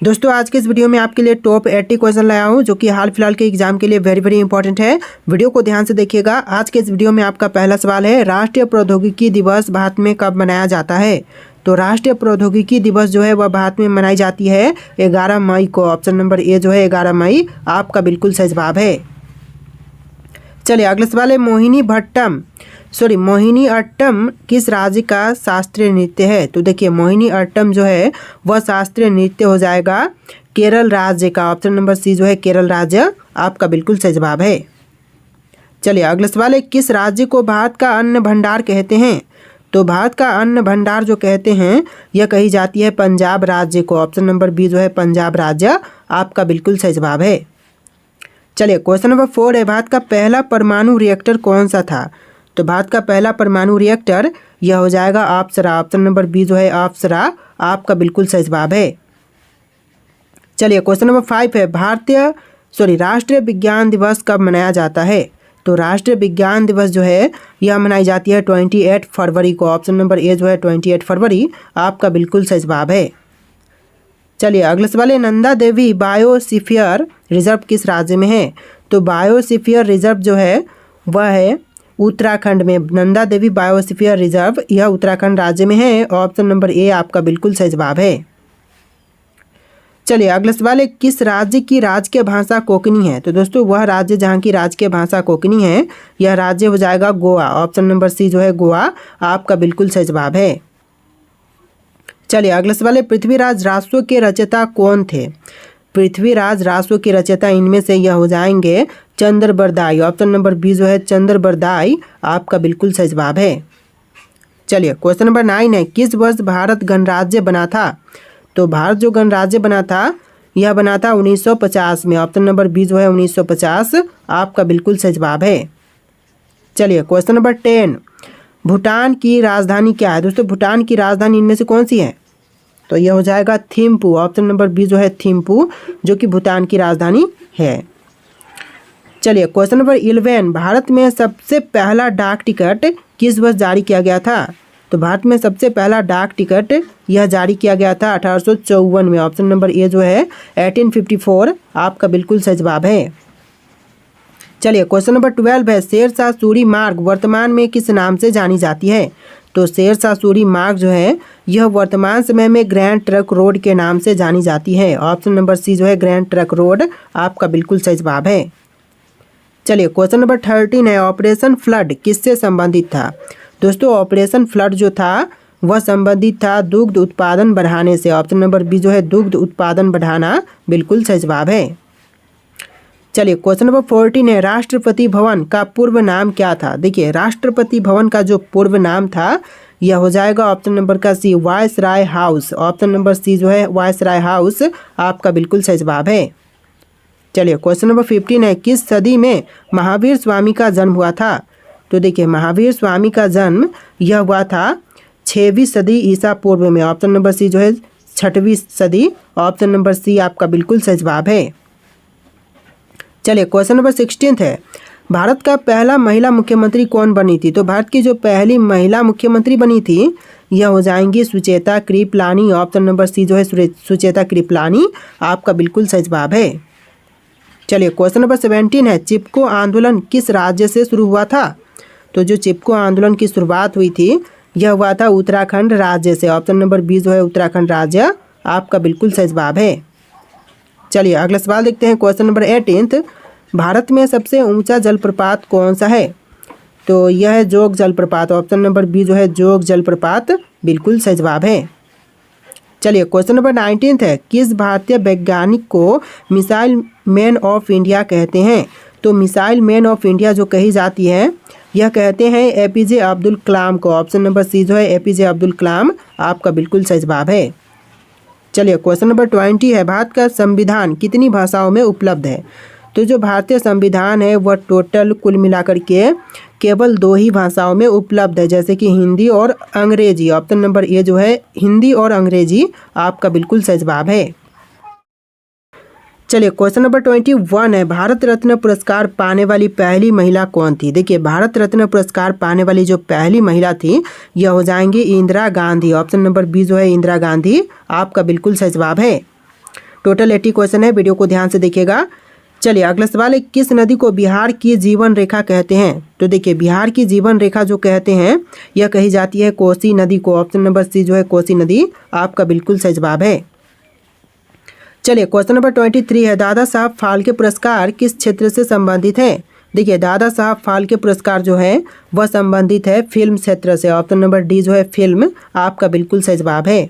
दोस्तों आज के इस वीडियो में आपके लिए टॉप 80 क्वेश्चन लाया हूं जो कि हाल फिलहाल के एग्जाम के लिए वेरी इंपॉर्टेंट है। वीडियो को ध्यान से देखिएगा। आज के इस वीडियो में आपका पहला सवाल है, राष्ट्रीय प्रौद्योगिकी दिवस भारत में कब मनाया जाता है। तो राष्ट्रीय प्रौद्योगिकी दिवस जो है वह भारत में मनाई जाती है 11 मई को। ऑप्शन नंबर ए जो है 11 मई आपका बिल्कुल सही जवाब है। चलिए अगला सवाल है, मोहिनी अट्टम किस राज्य का शास्त्रीय नृत्य है। तो देखिए मोहिनी अट्टम जो है वह शास्त्रीय नृत्य हो जाएगा केरल राज्य का। ऑप्शन नंबर सी जो है केरल राज्य आपका बिल्कुल सही जवाब है। चलिए अगला सवाल है, किस राज्य को भारत का अन्न भंडार कहते हैं। तो भारत का अन्न भंडार जो कहते हैं यह कही जाती है पंजाब राज्य को। ऑप्शन नंबर बी जो है पंजाब राज्य आपका बिल्कुल सही जवाब है। चलिए क्वेश्चन नंबर 4 है, भारत का पहला परमाणु रिएक्टर कौन सा था। तो भारत का पहला परमाणु रिएक्टर यह हो जाएगा अप्सरा। ऑप्शन नंबर बी जो है अप्सरा आपका बिल्कुल सही जवाब है। चलिए क्वेश्चन नंबर 5 है, राष्ट्रीय विज्ञान दिवस कब मनाया जाता है। तो राष्ट्रीय विज्ञान दिवस जो है यह मनाई जाती है 28 फरवरी को। ऑप्शन नंबर ए जो है 28 फरवरी आपका बिल्कुल सही जवाब है। चलिए अगला सवाल है, नंदा देवी बायोस्फीयर रिजर्व किस राज्य में है। तो बायोस्फीयर रिजर्व जो है वह है उत्तराखंड में। नंदा देवी बायोस्फीयर रिजर्व यह उत्तराखंड राज्य में है। ऑप्शन नंबर ए आपका बिल्कुल सही जवाब है। चलिए अगला सवाल है, किस राज्य की राजकीय भाषा कोंकणी है। तो दोस्तों वह राज्य जहाँ की राजकीय भाषा कोंकणी है यह राज्य हो जाएगा गोवा। ऑप्शन नंबर सी जो है गोवा आपका बिल्कुल सही जवाब है। चलिए अगला सवाल है, पृथ्वीराज रासो के रचयिता कौन थे। पृथ्वीराज रासो के रचयिता इनमें से यह हो जाएंगे चंद्र बरदाई। ऑप्शन नंबर बी जो है चंद्र बरदाई आपका बिल्कुल सही जवाब है। चलिए क्वेश्चन नंबर 9 है, किस वर्ष भारत गणराज्य बना था। तो भारत जो गणराज्य बना था यह बना था 1950 में। ऑप्शन नंबर बी जो है 1950 आपका बिल्कुल सही जवाब है। चलिए क्वेश्चन नंबर 10, भूटान की राजधानी क्या है। दोस्तों भूटान की राजधानी इनमें से कौन सी है। तो यह हो जाएगा थिम्पू। ऑप्शन नंबर बी जो है थिम्पू जो कि भूटान की राजधानी है। चलिए क्वेश्चन नंबर 11, भारत में सबसे पहला डाक टिकट किस वर्ष जारी किया गया था। तो भारत में सबसे पहला डाक टिकट यह जारी किया गया था 1854 में। ऑप्शन नंबर ए जो है 1854 आपका बिल्कुल सही जवाब है। चलिए क्वेश्चन नंबर 12 है, शेरशाह सूरी मार्ग वर्तमान में किस नाम से जानी जाती है। तो शेरशाह सूरी मार्ग जो है यह वर्तमान समय में ग्रैंड ट्रक रोड के नाम से जानी जाती है। ऑप्शन नंबर सी जो है ग्रैंड ट्रक रोड आपका बिल्कुल सही जवाब है। चलिए क्वेश्चन नंबर 13 है, ऑपरेशन फ्लड किससे संबंधित था। दोस्तों ऑपरेशन फ्लड जो था वह संबंधित था दुग्ध उत्पादन बढ़ाने से। ऑप्शन नंबर बी जो है दुग्ध उत्पादन बढ़ाना बिल्कुल सही जवाब है। चलिए क्वेश्चन नंबर 14 है, राष्ट्रपति भवन का पूर्व नाम क्या था। देखिए राष्ट्रपति भवन का जो पूर्व नाम था यह हो जाएगा ऑप्शन नंबर का C viceroy house. Option number C जो है वायसराय हाउस आपका बिल्कुल सही जवाब है। चलिए क्वेश्चन नंबर 15 है, किस सदी में महावीर स्वामी का जन्म हुआ था। तो देखिए महावीर स्वामी का जन्म यह हुआ था 6वीं सदी ईसा पूर्व में। ऑप्शन नंबर सी जो है 6वीं सदी। ऑप्शन नंबर सी आपका बिल्कुल सही जवाब है। चलिए क्वेश्चन नंबर 16 है, भारत का पहला महिला मुख्यमंत्री कौन बनी थी। तो भारत की जो पहली महिला मुख्यमंत्री बनी थी यह हो जाएंगी Sucheta Kripalani. Option number C जो है सुचेता कृपलानी आपका बिल्कुल सही जवाब है। चलिए क्वेश्चन नंबर 17 है, चिपको आंदोलन किस राज्य से शुरू हुआ था। तो जो चिपको आंदोलन की शुरुआत हुई थी यह हुआ था उत्तराखंड राज्य से। ऑप्शन नंबर बी जो है उत्तराखंड राज्य आपका बिल्कुल सही जवाब है। चलिए अगला सवाल देखते हैं, क्वेश्चन नंबर 18, भारत में सबसे ऊंचा जलप्रपात कौन सा है। तो यह है जोग जलप्रपात। ऑप्शन नंबर बी जो है जोग जलप्रपात बिल्कुल सही जवाब है। चलिए क्वेश्चन नंबर 19 है, किस भारतीय वैज्ञानिक को मिसाइल मैन ऑफ इंडिया कहते हैं। तो मिसाइल मैन ऑफ इंडिया जो कही जाती है यह कहते हैं एपीजे अब्दुल कलाम को। ऑप्शन नंबर सी जो है एपीजे अब्दुल कलाम आपका बिल्कुल सही जवाब है। चलिए क्वेश्चन नंबर 20 है, भारत का संविधान कितनी भाषाओं में उपलब्ध है। तो जो भारतीय संविधान है वह टोटल कुल मिलाकर के केवल 2 ही भाषाओं में उपलब्ध है, जैसे कि हिंदी और अंग्रेजी। ऑप्शन नंबर ए जो है हिंदी और अंग्रेजी आपका बिल्कुल सही जवाब है। चलिए क्वेश्चन नंबर 21 है, भारत रत्न पुरस्कार पाने वाली पहली महिला कौन थी। देखिए भारत रत्न पुरस्कार पाने वाली जो पहली महिला थी यह हो जाएंगी Indira Gandhi. Option number B जो है इंदिरा गांधी आपका बिल्कुल सही जवाब है। टोटल 80 क्वेश्चन है, वीडियो को ध्यान से देखिएगा। चलिए अगला सवाल है, किस नदी को बिहार की जीवन रेखा कहते हैं? तो देखिए बिहार की जीवन रेखा जो कहते हैं यह कही जाती है कोसी नदी को। ऑप्शन नंबर सी जो है कोसी नदी आपका बिल्कुल सही जवाब है। चलिए क्वेश्चन नंबर 23 है, दादा साहब फाल्के पुरस्कार किस क्षेत्र से संबंधित है? देखिए दादा साहब फाल्के पुरस्कार जो है वह संबंधित है फिल्म क्षेत्र से। ऑप्शन नंबर डी जो है फिल्म आपका बिल्कुल सही जवाब है।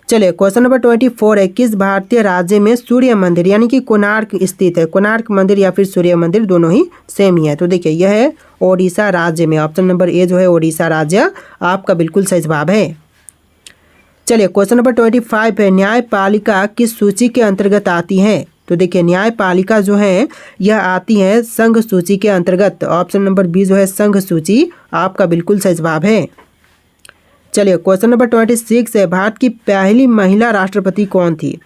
चलिए क्वेश्चन नंबर 24 है, किस भारतीय राज्य में सूर्य मंदिर यानी कि कोणार्क स्थित है? कोणार्क मंदिर या फिर सूर्य मंदिर दोनों ही सेम ही है। तो देखिए यह है ओडिशा राज्य में। ऑप्शन नंबर ए जो है ओडिशा राज्य आपका बिल्कुल सही जवाब है। चलिए क्वेश्चन नंबर 25 है, न्यायपालिका किस सूची के अंतर्गत आती है? तो देखिए न्यायपालिका जो है यह आती है संघ सूची के अंतर्गत। ऑप्शन नंबर बी जो है संघ सूची आपका बिल्कुल सही जवाब है। चलिए क्वेश्चन नंबर 26 है, भारत की पहली महिला राष्ट्रपति कौन थी?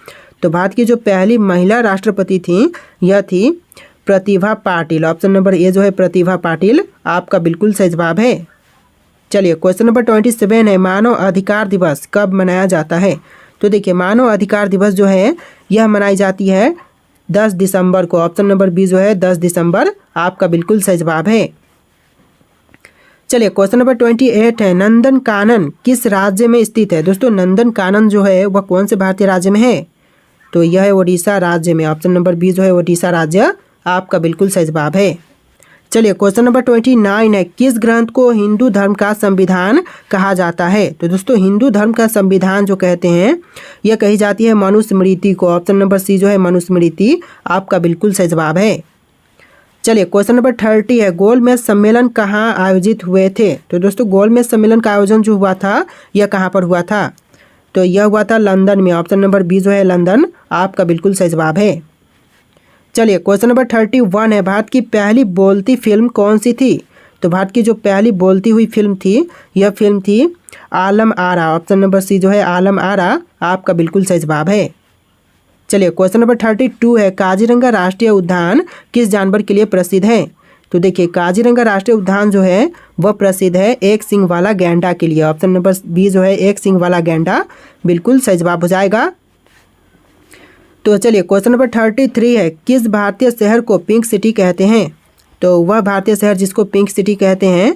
तो भारत की जो पहली महिला राष्ट्रपति थी यह थी Pratibha Patil. Option number A जो है प्रतिभा पाटिल आपका बिल्कुल सही जवाब है। चलिए क्वेश्चन नंबर 27 है, मानव अधिकार दिवस कब मनाया जाता है? तो देखिए मानव अधिकार दिवस जो है यह मनाई जाती है 10 दिसंबर को। ऑप्शन नंबर बी जो है 10 दिसंबर आपका बिल्कुल सही जवाब है। चलिए क्वेश्चन नंबर 28 है, नंदन कानन किस राज्य में स्थित है? दोस्तों नंदन कानन जो है वह कौन से भारतीय राज्य में है? तो यह है ओडिशा राज्य में। ऑप्शन नंबर बी जो है ओडिशा राज्य आपका बिल्कुल सही जवाब है। चलिए क्वेश्चन नंबर 29 है, किस ग्रंथ को हिंदू धर्म का संविधान कहा जाता है? तो दोस्तों हिंदू धर्म का संविधान जो कहते हैं यह कही जाती है मनुस्मृति को। ऑप्शन नंबर सी जो है मनुस्मृति आपका बिल्कुल सही जवाब है। चलिए क्वेश्चन नंबर 30 है, गोलमेज सम्मेलन कहाँ आयोजित हुए थे? तो दोस्तों गोलमेज सम्मेलन का आयोजन जो हुआ था यह कहाँ पर हुआ था? तो यह हुआ था लंदन में। ऑप्शन नंबर बी जो है लंदन आपका बिल्कुल सही जवाब है। चलिए क्वेश्चन नंबर 31 है, भारत की पहली बोलती फिल्म कौन सी थी? तो भारत की जो पहली बोलती हुई फिल्म थी यह फिल्म थी Alam Ara. Option number C जो है आलम आरा आपका बिल्कुल सही जवाब है। चलिए क्वेश्चन नंबर 32 है, काजीरंगा राष्ट्रीय उद्यान किस जानवर के लिए प्रसिद्ध है? तो देखिए काजीरंगा राष्ट्रीय उद्यान जो है वह प्रसिद्ध है एक सींग वाला गैंडा के लिए। ऑप्शन नंबर बी जो है एक सींग वाला गैंडा बिल्कुल सही जवाब हो जाएगा। तो चलिए क्वेश्चन नंबर 33 है, किस भारतीय शहर को पिंक सिटी कहते हैं? तो वह भारतीय शहर जिसको पिंक सिटी कहते हैं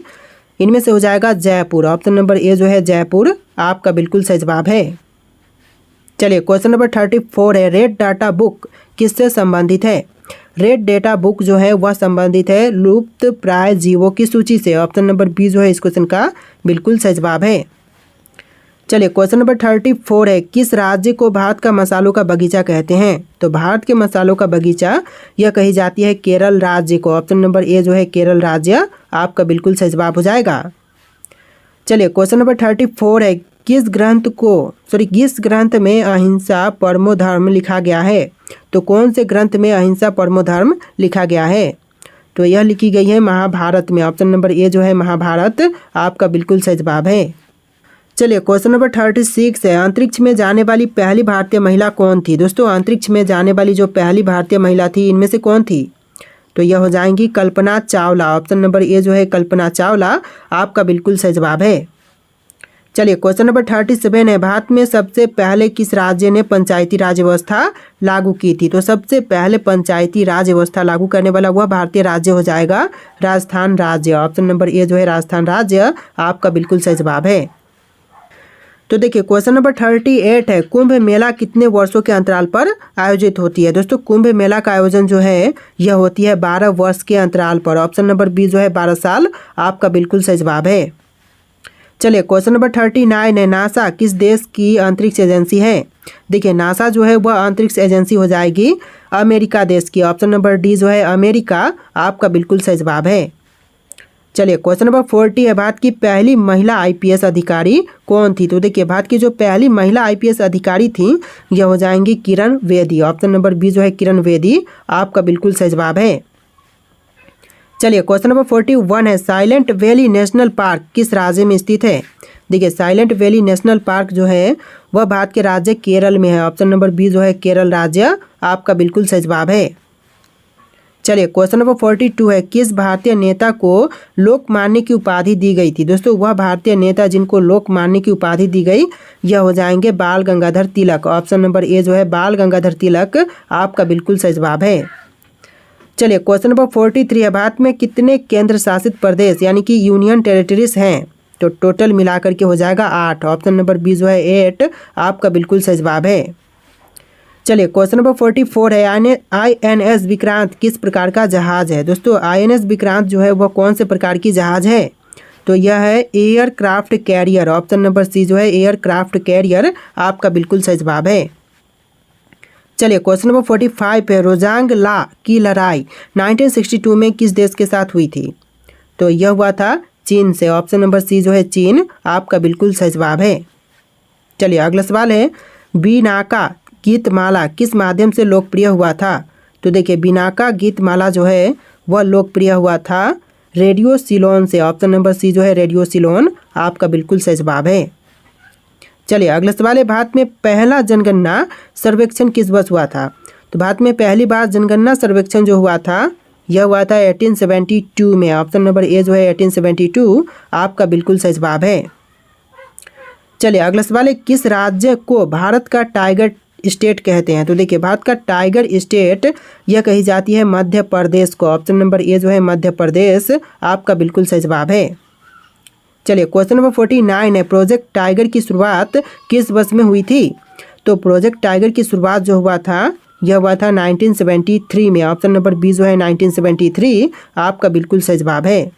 इनमें से हो जाएगा जयपुर। ऑप्शन नंबर ए जो है जयपुर आपका बिल्कुल सही जवाब है। चलिए क्वेश्चन नंबर 34 है, रेड डाटा बुक किससे संबंधित है? रेड डाटा बुक जो है वह संबंधित है लुप्त प्राय जीवों की सूची से। ऑप्शन नंबर बी जो है इस क्वेश्चन का बिल्कुल सही जवाब है। चलिए क्वेश्चन नंबर 34 है, किस राज्य को भारत का मसालों का बगीचा कहते हैं? तो भारत के मसालों का बगीचा यह कही जाती है केरल राज्य को। ऑप्शन नंबर ए जो है केरल राज्य आपका बिल्कुल सही जवाब हो जाएगा। चलिए क्वेश्चन नंबर 34 है, किस ग्रंथ में अहिंसा परमो धर्म लिखा गया है? तो कौन से ग्रंथ में अहिंसा परमो धर्म लिखा गया है? तो यह लिखी गई है महाभारत में। ऑप्शन नंबर ए जो है महाभारत आपका बिल्कुल सही जवाब है। चलिए क्वेश्चन नंबर 36 है, अंतरिक्ष में जाने वाली पहली भारतीय महिला कौन थी? दोस्तों अंतरिक्ष में जाने वाली जो पहली भारतीय महिला थी इनमें से कौन थी? तो यह हो जाएंगी Kalpana Chawla. Option number A जो है कल्पना चावला आपका बिल्कुल सही जवाब है। चलिए क्वेश्चन नंबर 37 है, भारत में सबसे पहले किस राज्य ने पंचायती राज व्यवस्था लागू की थी? तो सबसे पहले पंचायती राज व्यवस्था लागू करने वाला वह भारतीय राज्य हो जाएगा राजस्थान राज्य। ऑप्शन नंबर ए जो है राजस्थान राज्य आपका बिल्कुल सही जवाब है। तो देखिए क्वेश्चन नंबर 38 है, कुंभ मेला कितने वर्षों के अंतराल पर आयोजित होती है? दोस्तों कुंभ मेला का आयोजन जो है यह होती है 12 वर्ष के अंतराल पर। ऑप्शन नंबर बी जो है 12 साल आपका बिल्कुल सही जवाब है। चलिए क्वेश्चन नंबर 39 है, नासा किस देश की अंतरिक्ष एजेंसी है? देखिए नासा जो है वह अंतरिक्ष एजेंसी हो जाएगी अमेरिका देश की। ऑप्शन नंबर डी जो है अमेरिका आपका बिल्कुल सही जवाब है। चलिए क्वेश्चन नंबर 40 है, भारत की पहली महिला आईपीएस अधिकारी कौन थी? तो देखिए भारत की जो पहली महिला आईपीएस अधिकारी थी यह हो जाएंगी Kiran Bedi. Option number B जो है किरण बेदी आपका बिल्कुल सही जवाब है। चलिए क्वेश्चन नंबर 41 है, साइलेंट वैली नेशनल पार्क किस राज्य में स्थित है? देखिए साइलेंट वैली नेशनल पार्क जो है वह भारत के राज्य केरल में है। ऑप्शन नंबर बी जो है केरल राज्य आपका बिल्कुल सही जवाब है। चलिए क्वेश्चन नंबर 42 है, किस भारतीय नेता को लोकमान्य की उपाधि दी गई थी। दोस्तों वह भारतीय नेता जिनको लोकमान्य की उपाधि दी गई यह हो जाएंगे बाल Gangadhar Tilak. Option number A जो है बाल गंगाधर तिलक आपका बिल्कुल सही जवाब है। चलिए क्वेश्चन नंबर 43 है, भारत में कितने केंद्र शासित प्रदेश यानी कि यूनियन टेरिटरीज हैं। तो टोटल मिलाकर के हो जाएगा 8। ऑप्शन नंबर बी जो है 8 आपका बिल्कुल सही जवाब है। चलिए क्वेश्चन नंबर 44 है, INS विक्रांत किस प्रकार का जहाज है। दोस्तों INS विक्रांत जो है वह कौन से प्रकार की जहाज है। तो यह है aircraft carrier. Option number C जो है एयरक्राफ्ट कैरियर आपका बिल्कुल सही जवाब है। चलिए क्वेश्चन नंबर 45 है, रोजांग ला की लड़ाई 1962 में किस देश के साथ हुई थी। तो यह हुआ था चीन से। ऑप्शन नंबर सी जो है चीन आपका बिल्कुल सही जवाब है। चलिए अगला सवाल है, बीनाका गीतमाला किस माध्यम से लोकप्रिय हुआ था। तो देखिए बीनाका गीतमाला जो है वह लोकप्रिय हुआ था रेडियो सिलोन से। ऑप्शन नंबर सी जो है रेडियो सिलोन आपका बिल्कुल सही जवाब है। चलिए अगला सवाल है, भारत में पहला जनगणना सर्वेक्षण किस वर्ष हुआ था। तो भारत में पहली बार जनगणना सर्वेक्षण जो हुआ था यह हुआ था 1872 में। ऑप्शन नंबर ए जो है 1872 आपका बिल्कुल सही जवाब है। चलिए अगला सवाल है, किस राज्य को भारत का टाइगर स्टेट कहते हैं। तो देखिए भारत का टाइगर स्टेट यह कही जाती है मध्य प्रदेश को। ऑप्शन नंबर ए जो है मध्य प्रदेश आपका बिल्कुल सही जवाब है। चलिए क्वेश्चन नंबर 49 है, प्रोजेक्ट टाइगर की शुरुआत किस वर्ष में हुई थी। तो प्रोजेक्ट टाइगर की शुरुआत जो हुआ था यह हुआ था 1973 में। ऑप्शन नंबर बी जो है 1973 आपका बिल्कुल सही जवाब है।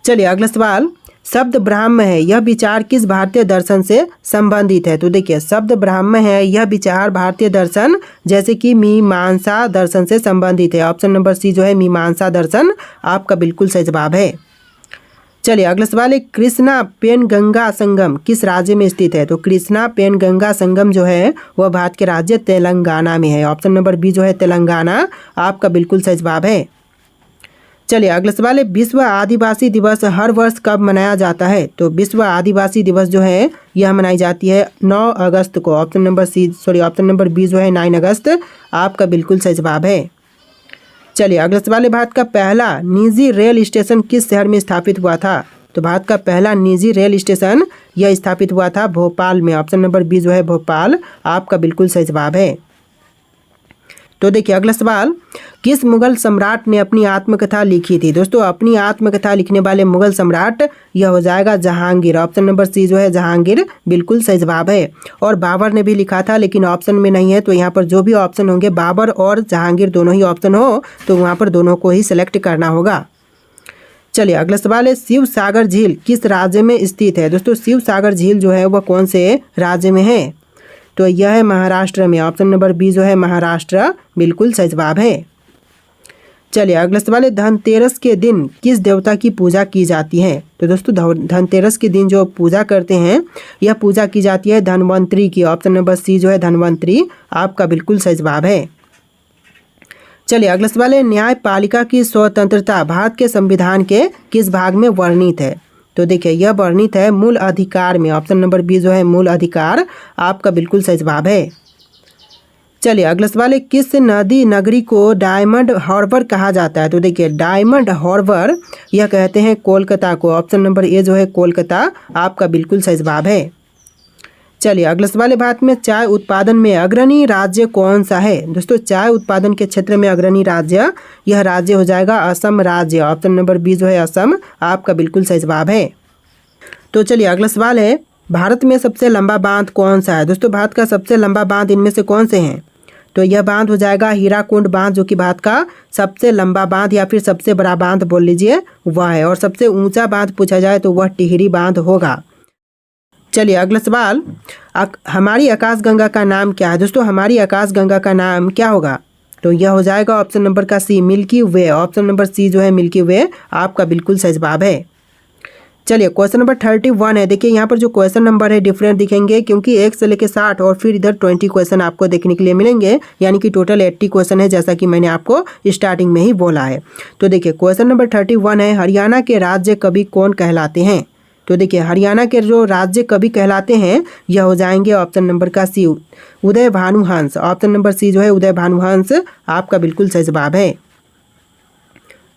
चलिए अगला सवाल, शब्द ब्राह्म है यह विचार किस भारतीय दर्शन से संबंधित है। तो देखिए शब्द ब्राह्म है यह विचार भारतीय दर्शन जैसे कि मीमांसा दर्शन से संबंधित है। ऑप्शन नंबर सी जो है मीमांसा दर्शन आपका बिल्कुल सही जवाब है। चलिए अगला सवाल है, कृष्णा पेनगंगा संगम किस राज्य में स्थित है। तो कृष्णा पेनगंगा संगम जो है वह भारत के राज्य तेलंगाना में है। ऑप्शन नंबर बी जो है तेलंगाना आपका बिल्कुल सही जवाब है। चलिए अगला सवाल है, विश्व आदिवासी दिवस हर वर्ष कब मनाया जाता है। तो विश्व आदिवासी दिवस जो है यह मनाई जाती है 9 अगस्त को। ऑप्शन नंबर बी जो है 9 अगस्त आपका बिल्कुल सही जवाब है। चलिए अगला सवाल है, भारत का पहला निजी रेल स्टेशन किस शहर में स्थापित हुआ था। तो भारत का पहला निजी रेल स्टेशन यह स्थापित हुआ था भोपाल में। ऑप्शन नंबर बी जो है भोपाल आपका बिल्कुल सही जवाब है। तो देखिए अगला सवाल, किस मुगल सम्राट ने अपनी आत्मकथा लिखी थी। दोस्तों अपनी आत्मकथा लिखने वाले मुगल सम्राट यह हो जाएगा जहांगीर। ऑप्शन नंबर सी जो है जहांगीर बिल्कुल सही जवाब है। और बाबर ने भी लिखा था लेकिन ऑप्शन में नहीं है, तो यहाँ पर जो भी ऑप्शन होंगे बाबर और जहांगीर दोनों ही ऑप्शन हो तो वहाँ पर दोनों को ही सिलेक्ट करना होगा। चलिए अगला सवाल है, शिव सागर झील किस राज्य में स्थित है। दोस्तों शिव सागर झील जो है वह कौन से राज्य में है। तो यह है महाराष्ट्र में। ऑप्शन नंबर बी जो है महाराष्ट्र बिल्कुल सही जवाब है। चलिए अगला सवाल है, धनतेरस के दिन किस देवता की पूजा की जाती है। तो दोस्तों धनतेरस के दिन जो पूजा करते हैं यह पूजा की जाती है धनवंतरी की। ऑप्शन नंबर सी जो है धनवंतरी आपका बिल्कुल सही जवाब है। चलिए अगला सवाल है, न्यायपालिका की स्वतंत्रता भारत के संविधान के किस भाग में वर्णित है। तो देखिए यह वर्णित है मूल अधिकार में। ऑप्शन नंबर बी जो है मूल अधिकार आपका बिल्कुल सही जवाब है। चलिए अगला सवाल है, किस नदी नगरी को डायमंड हार्बर कहा जाता है। तो देखिए डायमंड हार्बर यह कहते हैं कोलकाता को। ऑप्शन नंबर ए जो है कोलकाता आपका बिल्कुल सही जवाब है। चलिए अगला सवाल है, भारत में चाय उत्पादन में अग्रणी राज्य कौन सा है। दोस्तों चाय उत्पादन के क्षेत्र में अग्रणी राज्य यह राज्य हो जाएगा असम राज्य। ऑप्शन नंबर बी जो है असम आपका बिल्कुल सही जवाब है। तो चलिए अगला सवाल है, भारत में सबसे लंबा बांध कौन सा है। दोस्तों भारत का सबसे लंबा बांध इनमें से कौन से हैं। तो यह बांध हो जाएगा हीराकुंड बांध जो कि भारत का सबसे लंबा बांध या फिर सबसे बड़ा बांध बोल लीजिए वह है। और सबसे ऊंचा बांध पूछा जाए तो वह टिहरी बांध होगा। चलिए अगला सवाल, हमारी आकाशगंगा का नाम क्या है। दोस्तों हमारी आकाशगंगा का नाम क्या होगा। तो यह हो जाएगा ऑप्शन नंबर का सी मिल्की वे। ऑप्शन नंबर सी जो है मिल्की वे आपका बिल्कुल सही जवाब है। चलिए क्वेश्चन नंबर 31 है। देखिए यहाँ पर जो क्वेश्चन नंबर है डिफरेंट दिखेंगे क्योंकि 1 से लेकर 60 और फिर इधर 20 क्वेश्चन आपको देखने के लिए मिलेंगे, यानी कि टोटल 80 क्वेश्चन है जैसा कि मैंने आपको स्टार्टिंग में ही बोला है। तो देखिए क्वेश्चन नंबर 31 है, हरियाणा के राज्य कवि कौन कहलाते हैं। तो देखिए हरियाणा के जो राज्य कवि कहलाते हैं यह हो जाएंगे ऑप्शन नंबर का सी उदय भानुहंस। ऑप्शन नंबर सी जो है उदय भानुहंस आपका बिल्कुल सही जवाब है।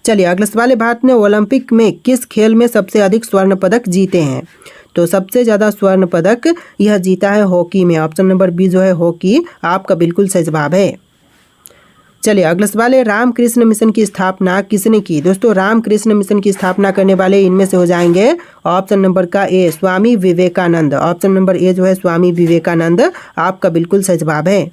चलिए अगले सवाल है, भारत ने ओलंपिक में किस खेल में सबसे अधिक स्वर्ण पदक जीते हैं? तो सबसे ज़्यादा स्वर्ण पदक यह जीता है हॉकी में। ऑप्शन नंबर बी जो है हॉकी आपका बिल्कुल सही जवाब है। चलिए अगला सवाल है, रामकृष्ण मिशन की स्थापना किसने की? दोस्तों रामकृष्ण मिशन की स्थापना करने वाले इनमें से हो जाएंगे ऑप्शन नंबर का ए Swami Vivekananda. Option number A जो है स्वामी विवेकानंद आपका बिल्कुल सही जवाब है।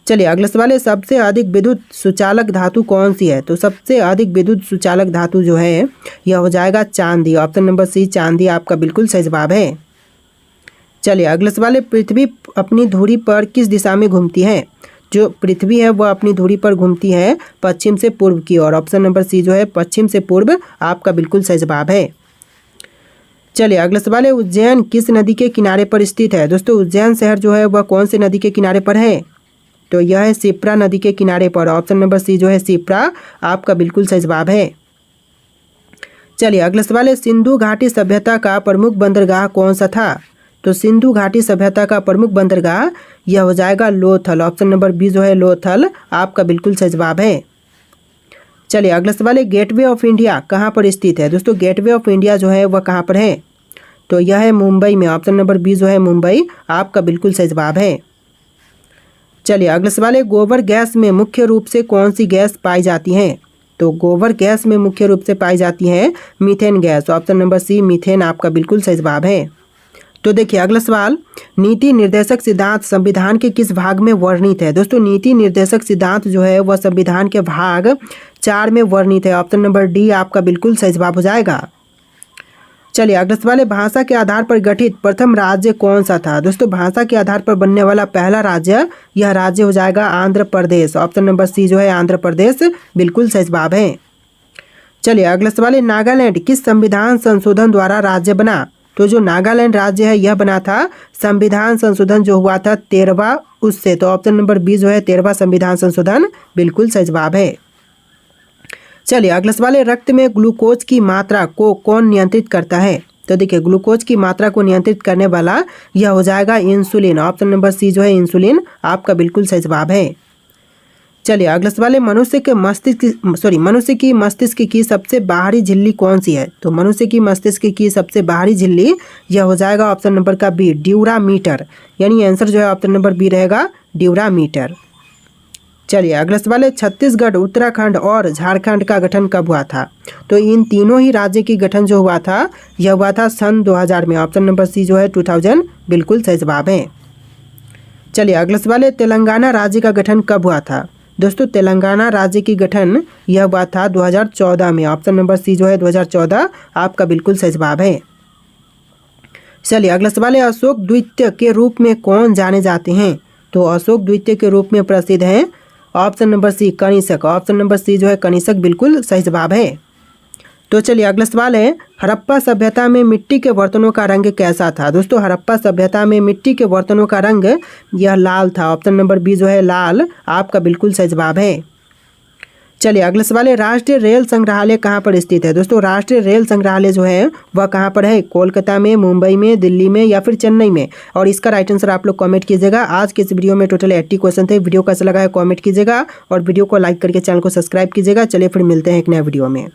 चलिए अगला सवाल है, सबसे अधिक विद्युत सुचालक धातु कौन सी है? तो सबसे अधिक विद्युत सुचालक धातु जो है यह हो जाएगा चांदी। ऑप्शन नंबर सी चांदी आपका बिल्कुल सही जवाब है। चलिए अगला सवाल है, पृथ्वी अपनी धुरी पर किस दिशा में घूमती है? जो पृथ्वी है वह अपनी धुरी पर घूमती है पश्चिम से पूर्व की ओर। ऑप्शन नंबर सी जो है पश्चिम से पूर्व आपका बिल्कुल सही जवाब है। चलिए अगला सवाल है, उज्जैन किस नदी के किनारे पर स्थित है? दोस्तों उज्जैन शहर जो है वह कौन सी नदी के किनारे पर है? तो यह है शिप्रा नदी के किनारे पर। ऑप्शन नंबर सी जो है शिप्रा आपका बिल्कुल सही जवाब है। चलिए अगला सवाल है, सिंधु घाटी सभ्यता का प्रमुख बंदरगाह कौन सा था? तो सिंधु घाटी सभ्यता का प्रमुख बंदरगाह यह हो जाएगा लोथल। ऑप्शन नंबर बी जो है लोथल आपका बिल्कुल सही जवाब है। चलिए अगला सवाल है, गेटवे ऑफ इंडिया कहाँ पर स्थित है? दोस्तों गेटवे ऑफ इंडिया जो है वह कहाँ पर है? तो यह है मुंबई में। ऑप्शन नंबर बी जो है मुंबई आपका बिल्कुल सही जवाब है। चलिए अगला सवाल है, गोबर गैस में मुख्य रूप से कौन सी गैस पाई जाती है? तो गोबर गैस में मुख्य रूप से पाई जाती है methane gas. Option number C methane आपका बिल्कुल सही जवाब है। तो देखिए अगला सवाल, नीति निर्देशक सिद्धांत संविधान के किस भाग में वर्णित है? दोस्तों नीति निर्देशक सिद्धांत जो है वह संविधान के भाग 4 में वर्णित है। ऑप्शन नंबर डी आपका बिल्कुल सही जवाब हो जाएगा। चलिए अगला सवाल है, भाषा के आधार पर गठित प्रथम राज्य कौन सा था? दोस्तों भाषा के आधार पर बनने वाला पहला राज्य यह राज्य हो जाएगा Andhra Pradesh. Option number C जो है आंध्र प्रदेश बिल्कुल सही जवाब है। चलिए अगला सवाल है, नागालैंड किस संविधान संशोधन द्वारा राज्य बना? तो जो नागालैंड राज्य है यह बना था संविधान संशोधन जो हुआ था 13वां उससे। तो ऑप्शन नंबर बी जो है 13वां संविधान संशोधन बिल्कुल सही जवाब है। चलिए अगला सवाल है, रक्त में ग्लूकोज की मात्रा को कौन नियंत्रित करता है? तो देखिए ग्लूकोज की मात्रा को नियंत्रित करने वाला यह हो जाएगा इंसुलिन। ऑप्शन नंबर सी जो है इंसुलिन आपका बिल्कुल सही जवाब है। चलिए अगला सवाल है, मनुष्य की मस्तिष्क की सबसे बाहरी झिल्ली कौन सी है? तो मनुष्य की मस्तिष्क की सबसे बाहरी झिल्ली यह हो जाएगा ऑप्शन नंबर का बी ड्यूरामीटर। यानी आंसर जो है ऑप्शन नंबर बी रहेगा ड्यूरामीटर। चलिए अगला सवाल है, छत्तीसगढ़ उत्तराखंड और झारखंड का गठन कब हुआ था? तो इन तीनों ही राज्य की गठन जो हुआ था यह हुआ था सन 2000 में। ऑप्शन नंबर सी जो है 2000 बिल्कुल सही जवाब है। चलिए अगला सवाल है, तेलंगाना राज्य का गठन कब हुआ था? दोस्तों तेलंगाना राज्य की गठन यह हुआ था 2014 में। ऑप्शन नंबर सी जो है 2014 आपका बिल्कुल सही जवाब है। चलिए अगला सवाल है, अशोक द्वितीय के रूप में कौन जाने जाते हैं? तो अशोक द्वितीय के रूप में प्रसिद्ध हैं option number C Kanishka. Option number C जो है कनिष्क बिल्कुल सही जवाब है। तो चलिए अगला सवाल है, हड़प्पा सभ्यता में मिट्टी के बर्तनों का रंग कैसा था? दोस्तों हड़प्पा सभ्यता में मिट्टी के बर्तनों का रंग यह लाल था। ऑप्शन नंबर बी जो है लाल आपका बिल्कुल सही जवाब है। चलिए अगला सवाल है, राष्ट्रीय रेल संग्रहालय कहाँ पर स्थित है? दोस्तों राष्ट्रीय रेल संग्रहालय जो है वह कहाँ पर है? कोलकाता में, मुंबई में, दिल्ली में या फिर चेन्नई में? और इसका राइट आंसर आप लोग कमेंट कीजिएगा। आज के इस वीडियो में टोटल 80 क्वेश्चन थे। वीडियो कैसा लगा है कमेंट कीजिएगा और वीडियो को लाइक करके चैनल को सब्सक्राइब कीजिएगा। चलिए फिर मिलते हैं एक नया वीडियो में।